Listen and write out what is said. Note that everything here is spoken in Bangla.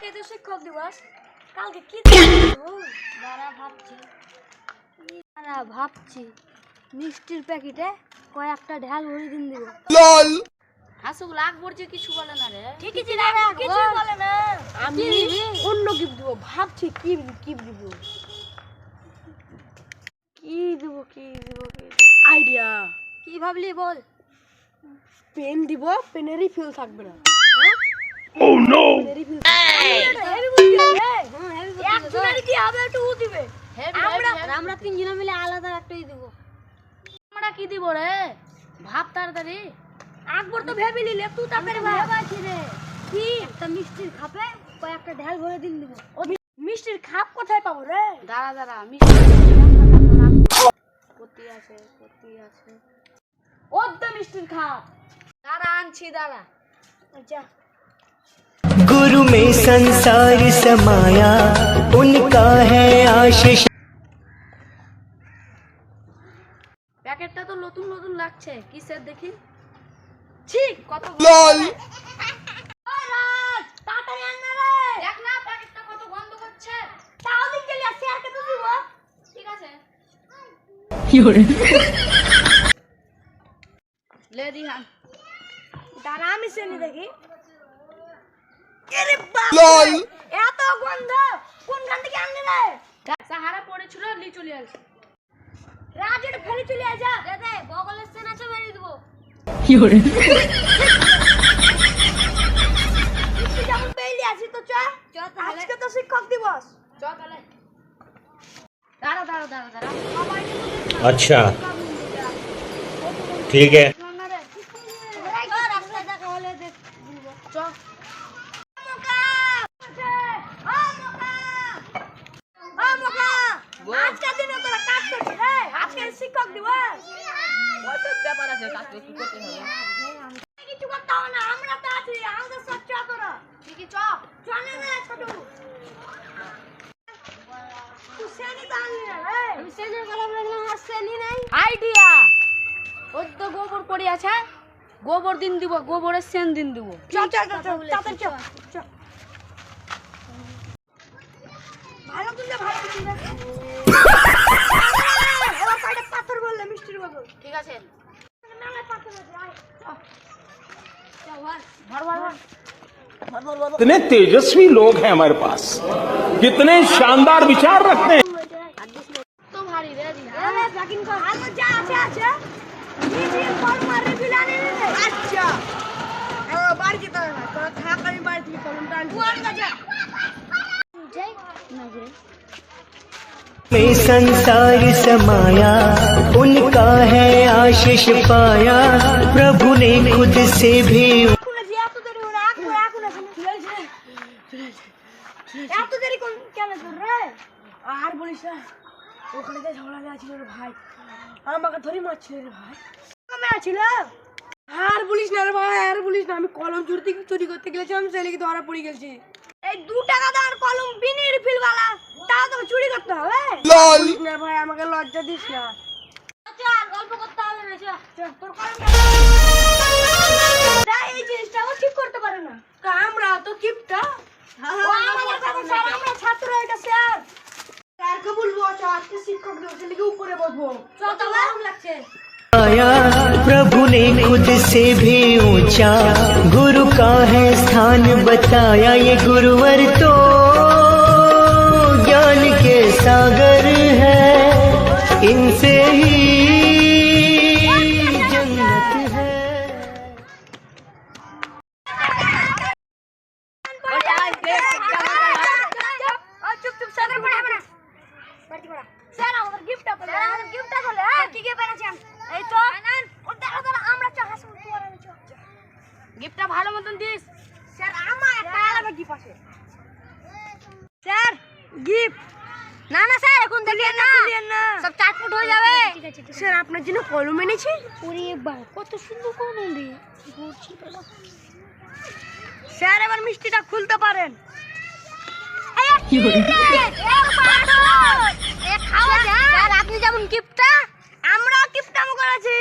কালকে তো শিক্ষক দিবস, কালকে কি দেবো? ভাবছি মিষ্টির প্যাকেটে কয়েকটা ঢাল ভরে দিন দিব। লল হাসুক লাগ পড়ছে, কিছু বলে না রে। ঠিকই ছিল, কিছু বলে না। আমি অন্য গিফট দিব, ভাবছি কি গিফট দিব। কি দিব কি দিব কি দিব? আইডিয়া, কি ভাবলি বল। পেন দিব, পেনের রিফিল থাকবে না। ও নো হেভি বুদ্ধি রে। একজনের কি হবে একটু ও দিবে। আমরা তিনজন মিলে আলাদা একটাই দিব। আমরা কি দিব রে? ভাব তাড়াতাড়ি। আকবর তো ভেবে নিলে, তুই তাড়াতাড়ি ভাবাছি রে। কি একটা মিষ্টির খাপে কয়েকটা ঢাল ভরে দিন দিব। মিষ্টির খাপ কোথায় পাবো রে? দাঁড়া দাঁড়া, কতি আছে কতি আছে। ওদ্দ মিষ্টির খাপ। দাঁড়া আনছি, দাঁড়া। আচ্ছা गुरु में संसार समाया उनका है आशीष। প্যাকেটটা তো নতুন নতুন লাগছে, কিসের দেখি। ঠিক কত লল তাড়াতাড়ি আন না রে। দেখ না প্যাকেটটা কত গন্ধ করছে। তাহলে চলে আসি আর কত দিব। ঠিক আছে, লে দিহান। দাঁড়া আমি শুনি দেখি। আরে বাপ লল এত গন্ধ কোনখান থেকে আনলি রে? সাহারা পড়েছিল, লি চলে আসছে। রাজের ফেলে চলে আসা দে দে বগলের সেন আছে মেরে দেব। তুই যেমন পেইলি আসি তো চ। আজকে তো শিক্ষক দিবস। চ তাহলে। দাঁড়া দাঁড়া দাঁড়া দাঁড়া। अच्छा ठीक है রাস্তা দেখা হলে দেখ চ। আজকের দিনে তোরা কাজ করছিস রে? আজকে শিক্ষক দিবস। কত ব্যাপার আছে, কাজ তো কি করতে হবে। কিছু করতে হবে না, আমরা তো আছি, আমাদের সব চ তোরা। ঠিকই চ। চলে রে ছোট। তুই শ্রেণী তো আনলি না রে। আমি শ্রেণীর কথা বললাম, আর শ্রেণী নেই। আইডিয়া, ওই তো গোবর পড়ে আছে, গোবর দিন দিব, গোবরের সেন দিন দিব। চ চ চ চ তাড়াতাড়ি চ চ। ভালো তুলে ভালো তুলে। এবার কয়টা পাথর বললে মিষ্টির বদল। ঠিক আছে, মেলায় পাথর আছে, আয় চ। চ ভাই। ভর ভর ভর। कितने तेजस्वी लोग हैं हमारे पास, कितने शानदार विचार रखते हैं। তো ভারী রে দিহা। আরে প্যাকিং কর। আর যা আছে আছে। রিভিল ফর্মার রিভিল আনে রে। আচ্ছা বাড়ি যেতে হবে না, তোরা থাক, আমি বাড়ি থেকে কলমটা আনছি। যাই না রে। में संसार समाया उनका है आशीष पाया प्रभु ने खुद से भी। খুলেছি এত দেরি হলো, এখন খুলেছি। এত দেরি কেন তোর রে? আর বলিস না, ওখানে যে ঝগড়া লাগছিল রে ভাই, আমাকে ধরে মারছিল রে ভাই। মেরা ছিল। আর বলিস না রে ভাই, আর বলিস না। আমি কলম চুরি করতে গেছিলাম, সেই ধরা পড়ে গেছি। এই 2 টাকা দাম কলম বিনি রিফিল वाला, তাও তো চুরি করতে হবে। লল বলিস না ভাই, আমাকে লজ্জা দিস না। আচ্ছা গল্প করতে হবে না, চল তোর কলমটা। এই জিনিসটাও ঠিক করতে পারে না। তা আমরা তো কিপটা। ও আমাদের কথা স্যার, আমরা ছাত্র, এটা স্যার। স্যারকে বলবো আজকে শিক্ষক দিবসের লিগে উপরে বসবো। কত গরম লাগছে। आया प्रभु ने खुद से भी ऊंचा गुरु का है स्थान बताया ये गुरुवर तो ज्ञान के सागर है इनसे ही जन्नत है। চুপ স্যার পড়াবে না। বাড়ি পড়া। স্যার আমাদের গিফটটা পেলে। আমাদের গিফটটা হলো কি কি পেয়েছেন? এই তো ওটা আমরা চা হাসু তোরা চ। গিফটটা ভালো মতন দিস। স্যার আমার একটা আলাদা গিফট আছে। Sir gift. না না স্যার এখন দিলেন না। সব চাটপুট হয়ে যাবে। ঠিক আছে স্যার আপনার জন্য কলম এনেছি। ওরে বাবা কত সুন্দর কলম রে। স্যার এবার মিষ্টিটা খুলতে পারেন। স্যার আপনি যেমন গিফটটা, আমরাও গিফট করেছি।